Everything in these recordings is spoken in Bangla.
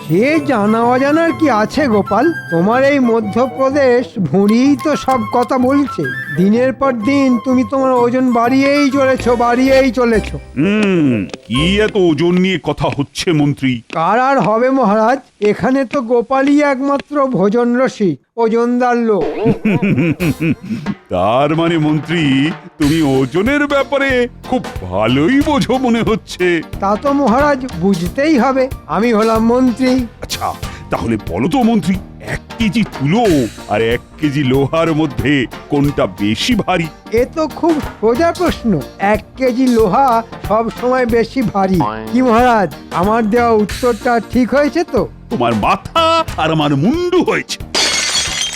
সে জানা অজানার কি আছে গোপাল? তোমার এই মধ্যপ্রদেশ ভুঁড়িই তো সব কথা বলছে। দিনের পর দিন তুমি তোমার ওজন বাড়িয়েই চলেছো। কি এত ওজন নিয়ে কথা হচ্ছে মন্ত্রী? কার আর হবে মহারাজ, এখানে তো গোপালই একমাত্র ভোজন রসিক, ওজনদার লোক। তার মানে মন্ত্রী, তুমি ওজনের ব্যাপারে খুব ভালোই বোঝো মনে হচ্ছে। তা তো মহারাজ বুঝতেই হবে, আমি হলাম মন্ত্রী। আচ্ছা, তাহলে বলো তো মন্ত্রী, 1 কেজি তুলো আর 1 কেজি লোহার মধ্যে কোনটা বেশি ভারী? এ তো খুব সোজা প্রশ্ন। 1 কেজি লোহা সব সময় বেশি ভারী। কি মহারাজ, আমার দেওয়া উত্তরটা ঠিক হয়েছে তো? তোমার মাথা আর আমার মুন্ডু হয়েছে।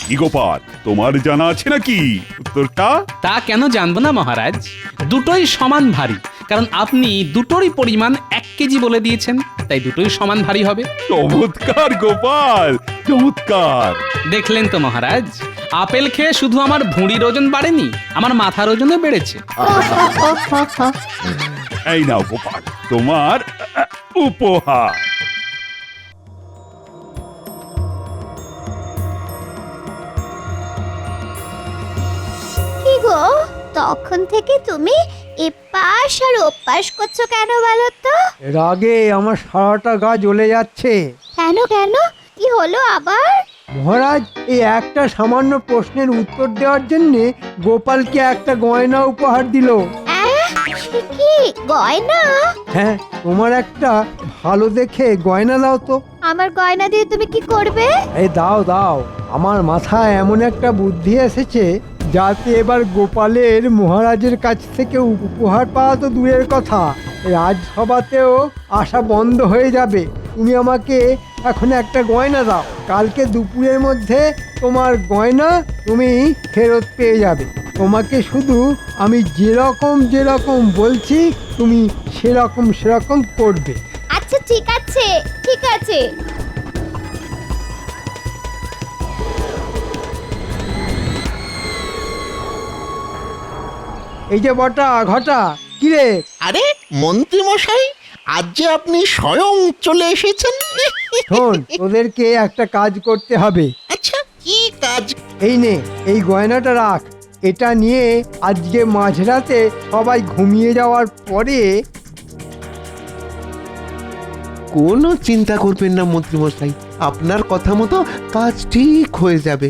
কি গোপাল, তোমার জানা আছে নাকি উত্তরটা? তা কেন জানবো না মহারাজ, দুটোই সমান ভারী, কারণ আপনি দুটোরই পরিমাণ 1 কেজি বলে দিয়েছেন, তাই দুটোই সমান ভারী হবে। চমৎকার গোপাল, চমৎকার। দেখলেন তো মহারাজ, আপেল খেয়ে শুধু আমার ভুঁড়ির ওজন বাড়েনি, আমার মাথার ওজনও বেড়েছে। এই নাও গোপাল, তোমার উপহার। কি গো, তখন থেকে তুমি এপাশ আর ওপাশ করছো কেন বলো তো? রাগে আমার সারাটা গা জ্বলে যাচ্ছে। কেন কেন, কি হলো আবার? মহারাজ, এই একটা সামান্য প্রশ্নের উত্তর দেওয়ার জন্য গোপালকে একটা গয়না উপহার দিল। সে কি গয়না? হ্যাঁ, তোমার একটা ভালো দেখে গয়না দাও তো। আমার গয়না দিয়ে তুমি কি করবে? এই দাও দাও, আমার মাথায় এমন একটা বুদ্ধি এসেছে যাতে এবার গোপালের মহারাজের কাছ থেকে উপহার পাওয়া তো দূরের কথা, রাজসভাতেও আসা বন্ধ হয়ে যাবে। তুমি আমাকে এখন একটা গয়না দাও, কালকে দুপুরের মধ্যে তোমার গয়না তুমি ফেরত পেয়ে যাবে। তোমাকে শুধু আমি যেরকম বলছি তুমি সেরকম করবে। আচ্ছা ঠিক আছে, ঠিক আছে। এই যে বটা ঘটা, কিরে? আরে মন্ত্রী মশাই, আজ যে আপনি স্বয়ং চলে এসেছেন। শোন, তোদেরকে একটা কাজ করতে হবে। আচ্ছা, কি কাজ? এই নে, এই গয়নাটা রাখ। এটা নিয়ে আজকে মাঝরাতে সবাই ঘুমিয়ে যাওয়ার পরে কোনো চিন্তা করবেন না মন্ত্রীমশাই, আপনার কথা মতো কাজ ঠিক হয়ে যাবে।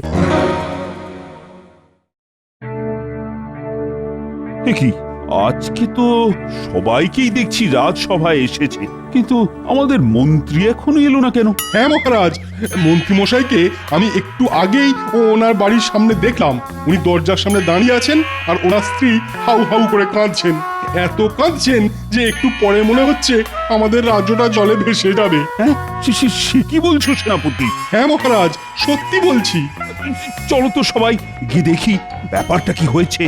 কি আজকে তো সবাইকেই দেখছি রাজসভায় এসেছে, কিন্তু আমাদের মন্ত্রী এখনো এলো না কেন? হ্যাঁ মহারাজ, মন্ত্রী মশাইকে আমি একটু আগেই ওনার বাড়ির সামনে দেখলাম। উনি দরজার সামনে দাঁড়িয়ে আছেন আর ওনার স্ত্রী হাউ হাউ করে কাঁদছেন। এত কাঁদছেন যে একটু পরে মনে হচ্ছে আমাদের রাজ্যটা জলে ভেসে যাবে। হ্যাঁ, সে কি বলছো সেনাপতি? হ্যাঁ মহারাজ, সত্যি বলছি। চলো তো সবাই গিয়ে দেখি ব্যাপারটা কি হয়েছে।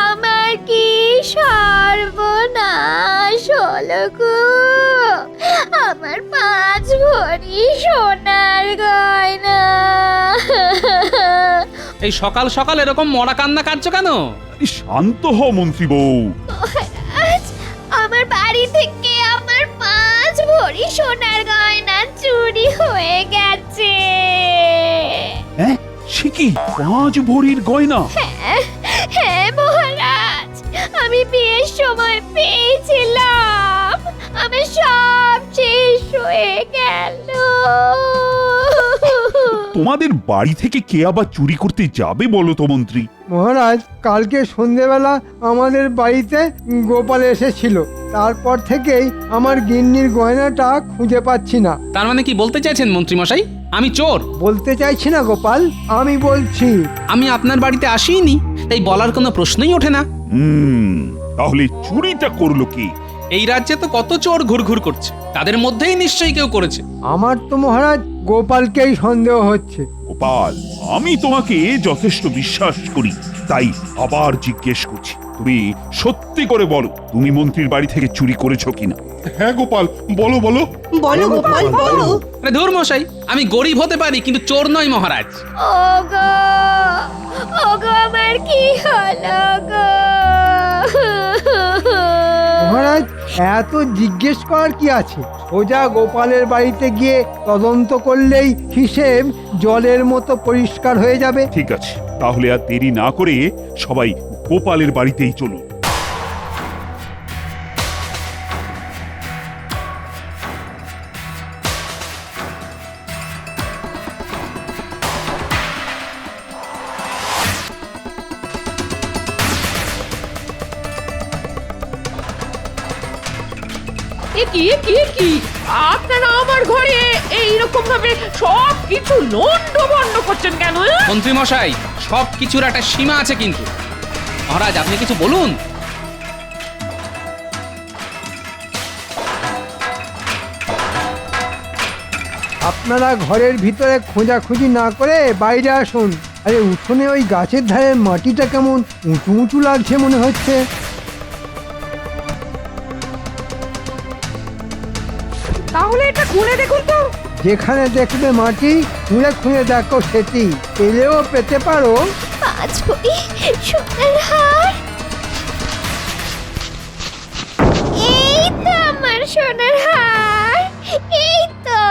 আমার কি সর্বনাশ হলো গো! আমার 5 ভরি সোনার গয়না। এই সকাল সকাল এরকম মরা কান্না কাটছো কেন? শান্ত হও মন্ত্রী বউ। মহারাজ, আমার বাড়ি থেকে আমার 5 ভরি সোনার গয়না চুরি হয়ে গেছে। হ্যাঁ, সে কি 5 ভরির গয়না? হ্যাঁ মহারাজ, আমি বিয়ের সময় পেয়েছিলাম, আমার সব শেষ হয়ে গেল। তোমাদের বাড়ি থেকে কে আবার চুরি করতে যাবে বলো তো মন্ত্রী? মহারাজ, কালকে সন্ধেবেলা আমাদের বাড়িতে গোপাল এসেছিল, তারপর থেকেই আমার গিন্নির গয়নাটা খুঁজে পাচ্ছি না। তার মানে কি বলতে চাইছেন মন্ত্রী মশাই, আমি চোর? বলতে চাইছি না গোপাল, আমি বলছি আমি আপনার বাড়িতে আসিনি, তাই বলার কোনো প্রশ্নই ওঠে না। তাহলে চুরিটা করলো কি? এই রাজ্যে তো কত চোর ঘুরঘুর করছে, তাদের মধ্যেই নিশ্চয়ই কেউ করেছে। আমার তো মহারাজ গোপালকেই সন্দেহ হচ্ছে। গোপাল, আমি তোমাকে যথেষ্ট বিশ্বাস করি, তাই আবার জিজ্ঞেস করছি, তুমি সত্যি করে বলো তুমি মন্ত্রীর বাড়ি থেকে চুরি করেছো কিনা? হ্যাঁ গোপাল, বলো বলো। বলো গোপাল বলো। আরে ধুর মশাই, আমি গরিব হতে পারি কিন্তু চোর নই মহারাজ। ওগো ওগো আমার কি হলো গো? মহারাজ, এত জিজ্ঞেস করার কি আছে? সোজা গোপালের বাড়িতে গিয়ে তদন্ত করলেই হিসেব জলের মতো পরিষ্কার হয়ে যাবে। ঠিক আছে, তাহলে আর দেরি না করে সবাই গোপালের বাড়িতেই চলুন। কি কি কি আপনারা আমার ঘরে এইরকম ভাবে সব কিছু লন্ডভন্ড করছেন কেন? মন্ত্রী মশাই, সব কিছুর একটা সীমা আছে কিন্তু। মহারাজ, আপনি কিছু বলুন। আপনারা ঘরের ভিতরে খোঁজাখুঁজি না করে বাইরে আসুন। আরে উঠোনে ওই গাছের ধারের মাটিটা কেমন উঁচু উঁচু লাগছে মনে হচ্ছে। তাহলে এটা খুলে দেখুন তো। যেখানে দেখবে মাটি খুঁড়ে খুঁড়ে দেখো, সেটি পেলেও পেতে পারো। 5 ভরি সোনার হার। এই তো আমার সোনার হার, এই তো।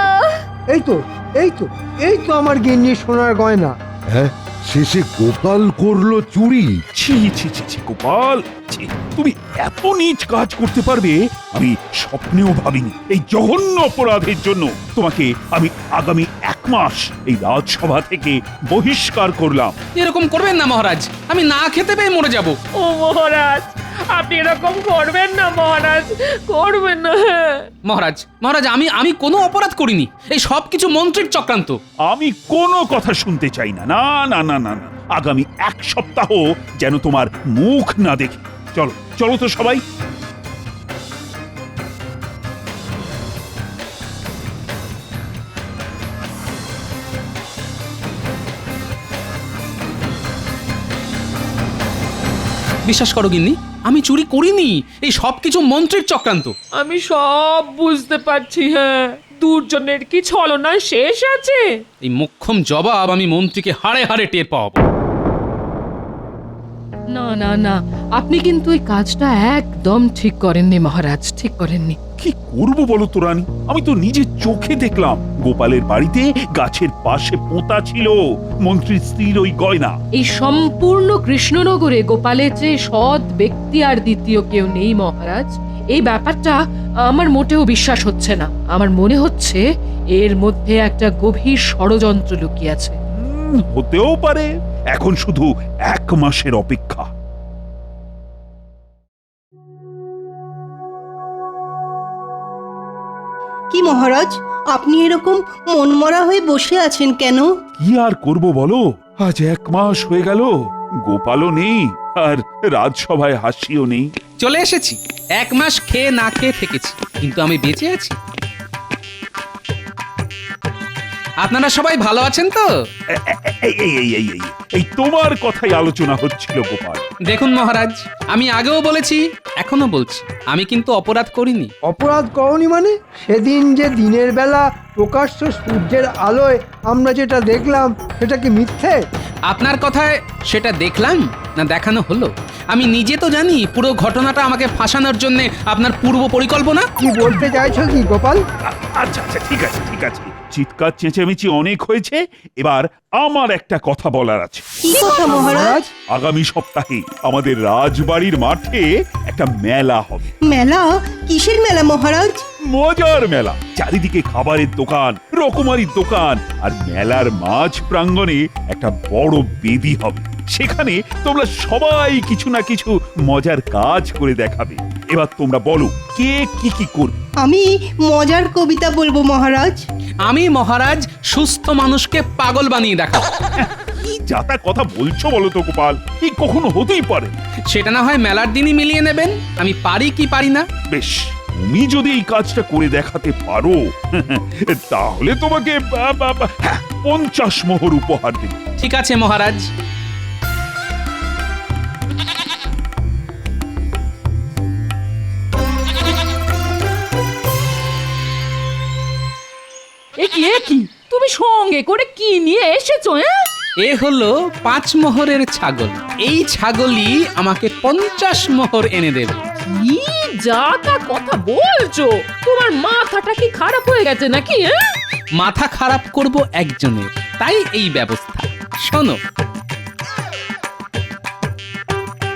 এই তো এই তো এই তো আমার গিন্নির সোনার গয়না। হ্যাঁ, শেষে গোপাল করলো চুরি। ছি ছি ছি ছি গোপাল, ছি, তুমি এত নীচ কাজ করতে পারবে আমি স্বপ্নেও ভাবিনি। এই জঘন্য অপরাধের জন্য তোমাকে আমি আগামী 1 মাস এই রাজসভা থেকে বহিষ্কার করলাম। এরকম করবেন না মহারাজ, আমি না খেতে পেয়ে মরে যাব। ও মহারাজ, আপনি এরকম করবেন না মহারাজ, করবেন না। মহারাজ মহারাজ, আমি কোনো অপরাধ করিনি, এই সব কিছু মন্ত্রীর চক্রান্ত। আমি কোনো কথা শুনতে চাই না, না না না না না। আগামী 1 সপ্তাহ যেন তোমার মুখ না দেখি। চলো চলো তো সবাই। বিশ্বাস করো গিন্নি, আমি চুরি করিনি, এই সব কিছু মন্ত্রীর চক্রান্ত। আমি সব বুঝতে পারছি। হ্যাঁ, দুর্জনের কি ছলনা শেষ আছে? এই মোক্ষম জবাব আমি মন্ত্রীকে হাড়ে হাড়ে টের পাবো। না না না, আপনি কিন্তু এই কাজটা একদম ঠিক করেননি মহারাজ, ঠিক করেননি। কি করব বলো তো রানী, আমি তো নিজে চোখে দেখলাম গোপালের বাড়িতে গাছের পাশে পোঁতা ছিল মন্ত্রীর স্ত্রীর ওই গয়না। এই সম্পূর্ণ কৃষ্ণনগরে গোপালের চেয়ে সৎ ব্যক্তি আর দ্বিতীয় কেউ নেই মহারাজ। এই ব্যাপারটা আমার মোটেও বিশ্বাস হচ্ছে না। আমার মনে হচ্ছে এর মধ্যে একটা গভীর ষড়যন্ত্র লুকিয়ে আছে। হতেও পারে, এখন শুধু 1 মাসের অপেক্ষা। কি মহারাজ, আপনি এরকম মনমরা হয়ে বসে আছেন কেন? কি আর করব বলো, আজ 1 মাস হয়ে গেল, গোপালও নেই আর রাজসভায় হাসিও নেই। চলে এসেছি, 1 মাস খেয়ে না খেয়ে থেকেছি, কিন্তু আমি বেঁচে আছি। আপনারা সবাই ভালো আছেন তো? এই এই এই এই এই এই তোমার কথাই আলোচনা হচ্ছিল গোপাল। দেখুন মহারাজ, আমি আগেও বলেছি, এখনো বলছি, আমি কিন্তু অপরাধ করিনি। অপরাধ করনি মানে? সেদিন যে দিনের বেলা প্রকাশ্য সূর্যের আলোয় আমরা যেটা দেখলাম সেটা কি মিথ্যে? আপনার কথায় সেটা দেখলাম না দেখানো হলো? আমি নিজে তো জানি পুরো ঘটনাটা আমাকে ফাঁসানোর জন্য আপনার পূর্ব পরিকল্পনা। কি বলতে চাইছো কি গোপাল? আচ্ছা আচ্ছা, ঠিক আছে ঠিক আছে, চিৎকার চেঁচামেচি অনেক হয়েছে, এবার আমার একটা কথা বলার আছে। কি কথা মহারাজ? আগামী সপ্তাহে আমাদের রাজবাড়ির মাঠে একটা মেলা হবে। মেলা? কিসের মেলা মহারাজ? মজার মেলা, চারিদিকে খাবারের দোকান, রকমারির দোকান, আর মেলার মাঝ প্রাঙ্গণে একটা বড় বেদি হবে। সেখানে তোমরা সবাই কিছু না কিছু মজার কাজ করে দেখাবে। এবার তোমরা বলো কে কি কি করবে? আমি মজার কবিতা বলবো মহারাজ। আমি মহারাজ সুস্থ মানুষকে পাগল বানিয়ে দেখাবো। কি যাতা কথা বলছো বলো তো গোপাল, এই কখনো হতেই পারে? সেটা না হয় মেলার দিনই মিলিয়ে নেবেন, আমি পারি কি পারি না। বেশ, তুমি যদি এই কাজটা করে দেখাতে পারো তাহলে তোমাকে 50 মোহর উপহার দেব। ঠিক আছে মহারাজ। এ কি তুমি সঙ্গে করে কি নিয়ে এসেছো? এ হলো 5 মোহরের ছাগল। এই ছাগলই আমাকে 50 মোহর এনে দেবে। কি যা তা কথা বলছো? তোমার মাথাটা কি খারাপ হয়ে গেছে নাকি? মাথা খারাপ করব একজনের, তাই এই ব্যবস্থা। শোনো,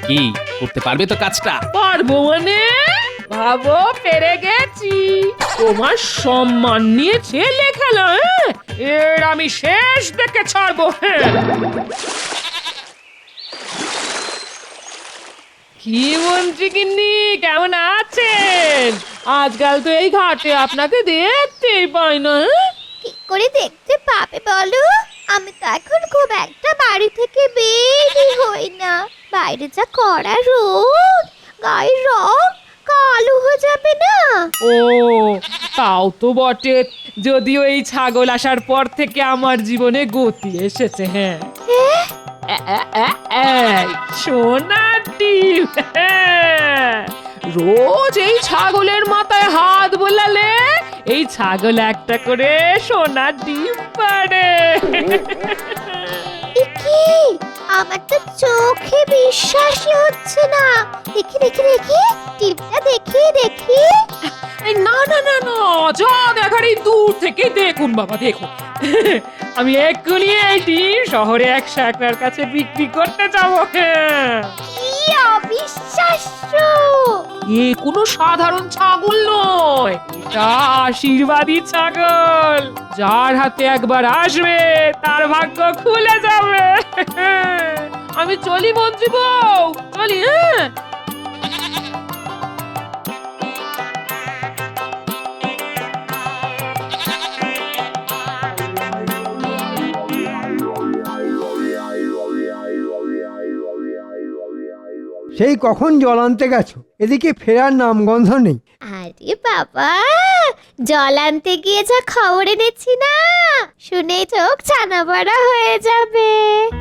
কি করতে পারবে তো কাজটা? পারবো মানে? ভাবো পেরে গেছি। তোমার সম্মান নিয়ে ছেলে খেলা, এর আমি শেষ দেখে ছাড়বো। কি মন্ত্রী গিন্নি, কেমন আছেন? আজকাল তো এই ঘাটে আপনাকে দেখতেই পাই না। কি করে দেখতে পাবে বলো? আমি তো এখন খুব একটা বাড়ি থেকে বেরই হই না। বাইরে যা কড়া রোদ, গায়ের রং কালো হয়ে যাবে না? ও তাও তো বটে, যদিও এই ছাগল আসার পর থেকে আমার জীবনে গতি এসেছে। হ্যাঁ, সোনার ডিম। রোজ এই ছাগলের মাথায় হাত বোলালে এই ছাগল একটা করে সোনার ডিম পাড়ে। কি? আমার তো চোখে বিশ্বাসই হচ্ছে না। দেখি দেখি দেখি, টিপটা দেখি দেখি। না না না না, যা দেখার এই দূর থেকে দেখুন বাবা, দেখুন। আমি এক্ষুনি এই ডিম শহরে এক শাকরার কাছে বিক্রি করতে যাবো। কি অবিশ্বাস্য! এ কোনো সাধারণ ছাগল নয়, এটা আশীর্বাদী ছাগল। যার হাতে একবার আসবে তার ভাগ্য খুলে যাবে। আমি চলি মন্ত্রী বউ, চলি। হ্যাঁ, সেই কখন জল আনতে গেছো, এদিকে ফেরার নামগন্ধ নেই। আরে বাবা, জল আনতে গিয়ে যা খবর এনেছি না, শুনে চোখ ছানা বড়া হয়ে যাবে।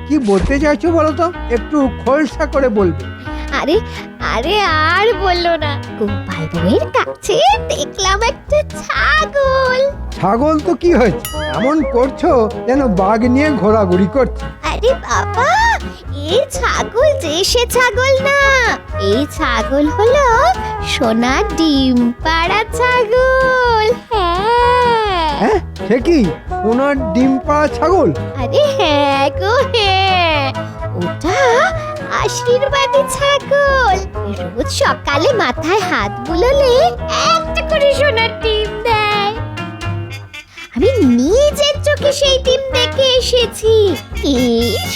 কি বলতে চাইছো বলো তো, একটু খোলসা করে বলবে। আরে আরে আর বললো না, গোপাল বউয়ের কাছে দেখলাম একটা ছাগল। ছাগল তো কি হয়েছে, এমন করছো যেন বাঘ নিয়ে ঘোরাঘুরি করছে। আরে বাবা, এই ছাগল যে সে ছাগল না, এই ছাগল হলো সোনার ডিম পাড়া ছাগল। হ্যাঁ, সে কি সোনার ডিম পাড়া ছাগল? আরে হ্যাঁ গো হ্যাঁ, ওটা আশীর্বাদী ছাগল। রোজ সকালে মাথায় হাত বুলোলে একটা করে সোনার ডিম দেয়। আমি নিজের চোখে সেই ডিম দেখে এসেছি। কি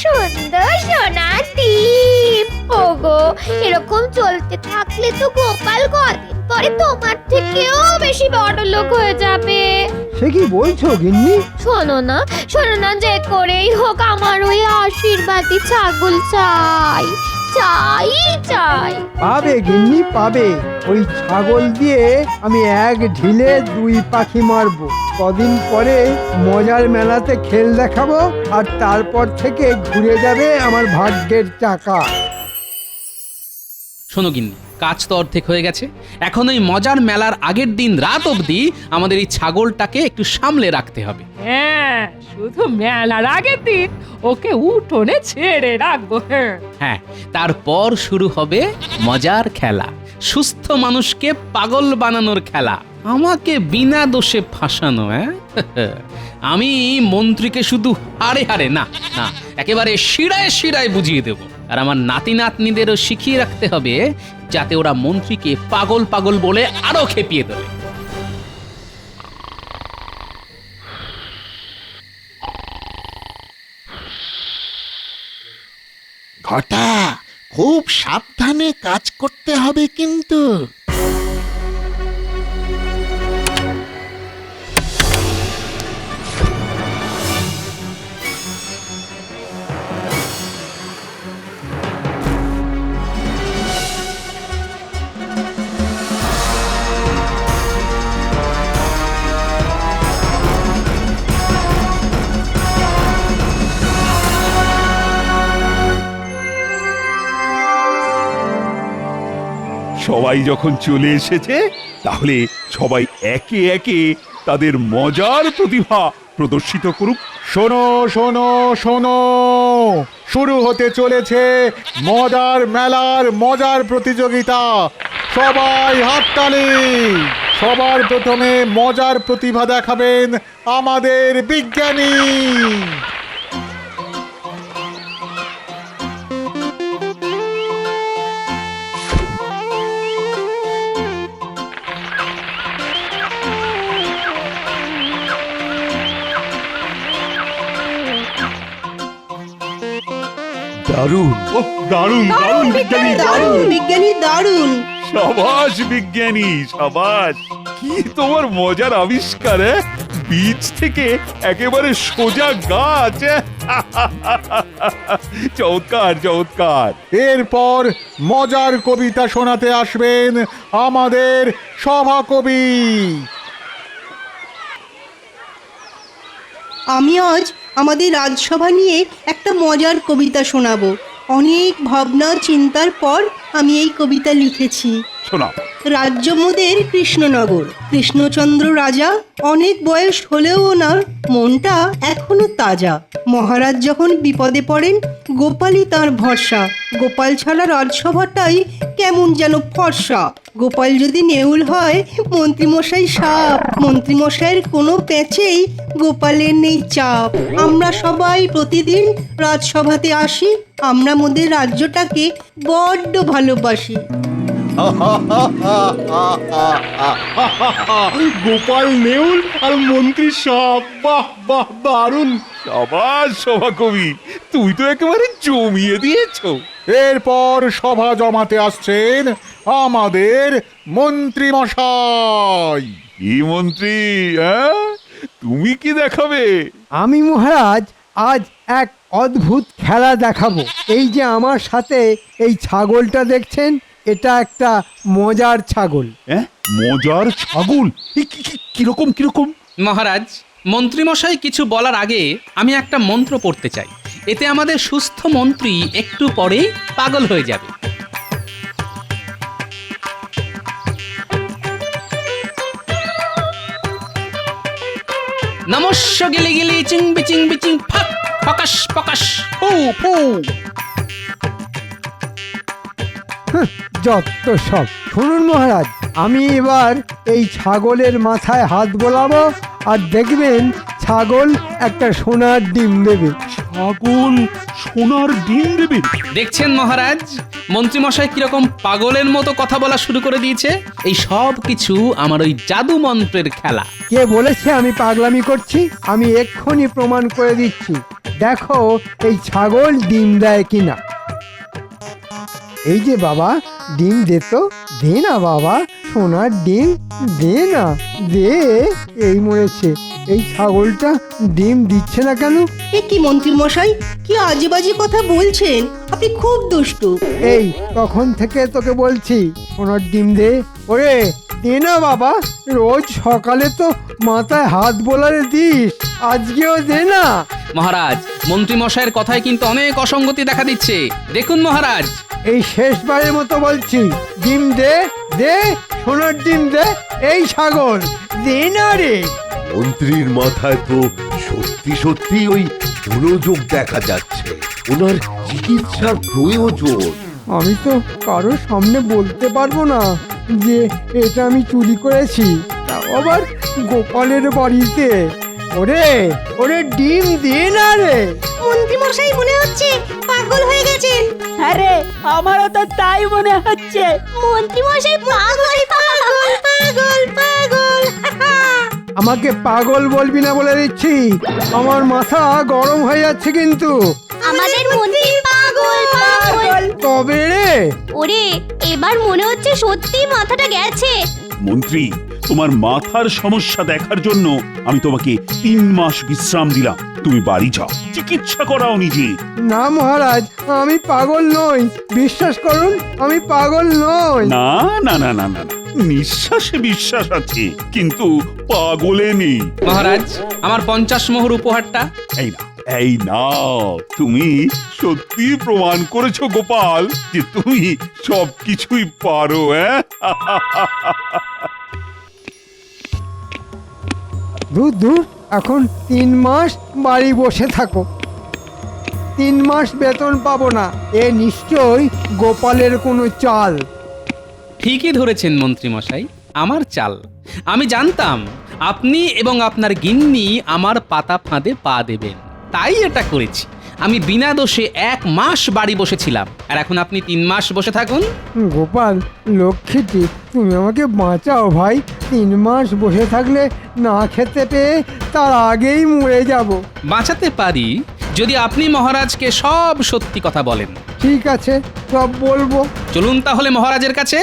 সুন্দর সোনার ডিম! ওগো, এরকম চলতে থাকলে তো গোপাল কদিন পরে তোমার থেকেও বেশি বড় লোক হয়ে যাবে। সে কি বলছো গিন্নি? শোনো না, শোনো না, যে করেই হোক আমার ওই আশীর্বাদী ছাগল চাই, চাই চাই। পাবে গিন্নি, পাবে। ওই ছাগল দিয়ে আমি এক ঢিলে 2 পাখি মারবো। কদিন পরে মজার মেলাতে খেল দেখাবো, আর তারপর থেকে ঘুরে যাবে আমার ভাগ্যের চাকা। শোনো গিন্নি, কাজ তো অর্ধেক হয়ে গেছে। এখন ওই মজার মেলার আগের দিন রাত অবধি আমাদের এই ছাগলটাকে একটু সামলে রাখতে হবে। হ্যাঁ, শুধু মেলার আগের দিন ওকে উঠোনে ছেড়ে রাখবো। হ্যাঁ, তারপর শুরু হবে মজার খেলা, সুস্থ মানুষকে পাগল বানানোর খেলা, আমাকে বিনা দোষে ফাঁসানো। হ্যাঁ, আমি মন্ত্রীকে শুধু হারে হারে না না, একেবারে শিরায় শিরায় বুঝিয়ে দেব। আর আমার নাতি নাতনিদেরও শিখিয়ে রাখতে হবে, যাতে ওরা মন্ত্রীকে পাগল পাগল বলে আরো খেপিয়ে দেবে। ঘটা, খুব সাবধানে কাজ করতে হবে কিন্তু। সবাই যখন চলে এসেছে তাহলে সবাই একে একে তাদের মজার প্রতিভা প্রদর্শিত করুক। শোনো শোনো শোনো, শুরু হতে চলেছে মজার মেলার মজার প্রতিযোগিতা। সবাই হাততালি। সবার প্রথমে মজার প্রতিভা দেখাবেন আমাদের বিজ্ঞানী। দারুণ। ও দারুণ দারুণ বিজ্ঞানী দারুণ বিজ্ঞানী দারুণ। সাবাস বিজ্ঞানী সাবাস, কি তোমার মজার আবিষ্কার! বীজ থেকে একেবারে সোজা গাছ। চমৎকার চমৎকার। এরপর মজার কবিতা শোনাতে আসবেন আমাদের সভাকবি। আমি আজ আমাদের রাজসভা নিয়ে একটা মজার কবিতা শোনাবো। অনেক ভাবনা চিন্তার পর আমি এই কবিতা লিখেছি। শোনাও। রাজ্য মোদের কৃষ্ণনগর। কৃষ্ণচন্দ্র রাজা, অনেক বয়স হলেও ওনার মনটা এখনো তাজা। মহারাজ যখন বিপদে পড়েন, গোপালই তার ভরসা। গোপাল ছাড়া রাজসভাটাই কেমন যেন ফর্সা। গোপাল যদি নেউল হয়, মন্ত্রীমশাই সাপ। মন্ত্রীমশাইয়ের কোনো প্যাচেই গোপালের নেই চাপ। আমরা সবাই প্রতিদিন রাজসভাতে আসি। আমরা মোদের রাজ্যটাকে বড্ড ভালোবাসি। গোপাল নেউল আর মন্ত্রী সাপ, বাহ বাহ দারুণ। সাবাস সভাকবি, তুই তো একেবারে জমিয়ে দিয়েছো। এরপর সভা জমাতে আসছেন আমাদের মন্ত্রী মশাই। কি মন্ত্রী, হ্যাঁ? তুমি কি দেখাবে? আমি মহারাজ আজ এক অদ্ভুত খেলা দেখাবো। এই যে আমার সাথে এই ছাগলটা দেখছেন, এটা একটা মজার ছাগল। হ্যাঁ, মজার ছাগল? কিরকম কিরকম? মহারাজ, মন্ত্রীমশাই কিছু বলার আগে আমি একটা মন্ত্র পড়তে চাই। এতে আমাদের সুস্থ মন্ত্রী একটু পরেই পাগল হয়ে যাবে। নমস্য গিলি গিলি চিং বিচিং বিচিং ফাক ফকাশ ফকাশ ফু ফু। যত সব। শুনুন মহারাজ, আমি এবার এই ছাগলের মাথায় হাত বোলাবো আর দেখবেন ছাগল একটা সোনার ডিম দেবে। ছাগল সোনার ডিম দেবে? দেখছেন মহারাজ, মন্ত্রীমশাই কিরকম পাগলের মতো কথা বলা শুরু করে দিয়েছে। এই সব কিছু আমার ওই জাদু মন্ত্রের খেলা। কে বলেছে আমি পাগলামি করছি? আমি এক্ষুনি প্রমাণ করে দিচ্ছি। দেখো এই ছাগল ডিম দেয় কিনা। এই যে বাবা, ডিম দে তো, দে না বাবা, সোনার ডিম দে না, দে। এই মরেছে, এই ছাগলটা ডিম দিচ্ছে না কেন? এ কি মন্ত্রী মশাই, কি আজে বাজে কথা বলছেন? আপনি খুব দুষ্টু। এই তখন থেকে তোকে বলছি সোনার ডিম দে। ওরে দে না বাবা, রোজ সকালে তো মাথায় হাত বোলারে দিস, আজকেও দে না। মহারাজ, মন্ত্রীমশাইয়ের কথায় কিন্তু অনেক অসঙ্গতি দেখা দিচ্ছে। দেখুন মহারাজ, এই শেষবারের মতো বলছি, ডিম দে, দে, সোনার ডিম দে। এই ছাগল দে না রে। মন্ত্রীর মাথায় তো সত্যি সত্যি ওই মনোযোগ দেখা যাচ্ছে, ওনার চিকিৎসার প্রয়োজন। আমি তো কারোর সামনে বলতে পারবো না যে এটা আমি চুরি করেছি, তাও আবার গোপালের বাড়িতে। ওরে ওরে ডিম দে না রে। মন্ত্রী মশাই মনে হচ্ছে পাগল হয়ে গেছেন। আরে আমারও তো তাই মনে হচ্ছে। মন্ত্রী মশাই পাগল পাগল পাগল পাগল। আমাকে পাগল বলবি না বলে দিচ্ছি, আমার মাথা গরম হয়ে যাচ্ছে কিন্তু। আমাদের মন্ত্রী পাগল পাগল। তবে রে, ওরে এবার মনে হচ্ছে সত্যি মাথাটা গেছে। মন্ত্রী, তোমার মাথার সমস্যা দেখার জন্য আমি তোমাকে 3 মাস বিশ্রাম দিলাম। তুমি বাড়ি যাও, চিকিৎসা করাও নিজে। না মহারাজ, আমি পাগল নই, বিশ্বাস করুন, আমি পাগল নই। না না না না না, নিঃশ্বাসে বিশ্বাস আছে কিন্তু পাগলে নেই। মহারাজ, আমার 50 মোহর উপহারটা। এই না, এই নাও, তুমি সত্যি প্রমাণ করেছো গোপাল যে তুমি সবকিছুই পারো। দূর দূর, এখন 3 মাস বাড়ি বসে থাকো। 3 মাস বেতন পাবো না, এ নিশ্চয়ই গোপালের কোনো চাল। ঠিকই ধরেছেন মন্ত্রী মশাই, আমার চাল। আমি জানতাম আপনি এবং আপনার গিন্নি আমার পাতা ফাঁদে পা দেবেন, তাই এটা করেছি। আমি বিনা দোষে 1 মাস বাড়ি বসেছিলাম, আর এখন আপনি 3 মাস বসে থাকুন। গোপাল লক্ষ্মীটি, তুমি আমাকে বাঁচাও ভাই। 3 মাস বসে থাকলে না খেতে পেয়ে তার আগেই মরে যাব। বাঁচাতে পারি যদি আপনি মহারাজকে সব সত্যি কথা বলেন। ঠিক আছে, সব বলবো। চলুন তাহলে মহারাজের কাছে।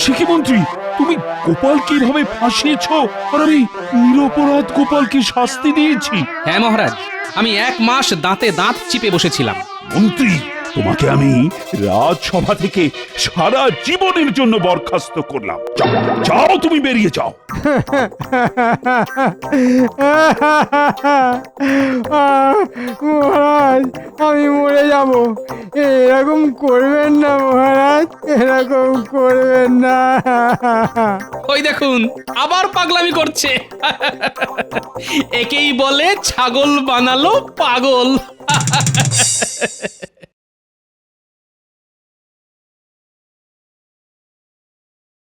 শিখি মন্ত্রী, তুমি গোপালকে এভাবে ফাঁসিয়েছো, আর আমি নিরপরাধ গোপালকে শাস্তি দিয়েছি। হ্যাঁ মহারাজ, আমি 1 মাস দাঁতে দাঁত চিপে বসেছিলাম। মন্ত্রী, তোমাকে আমি রাজসভা থেকে সারা জীবনের জন্য বরখাস্ত করলাম। যাও, যাও, তুমি বেরিয়ে যাও। মহারাজ, আমি মরে যাব। এরকম করবেন না মহারাজ, এরকম করবেন না। ওই দেখুন আবার পাগলামি করছে। একেই বলে ছাগল বানালো পাগল।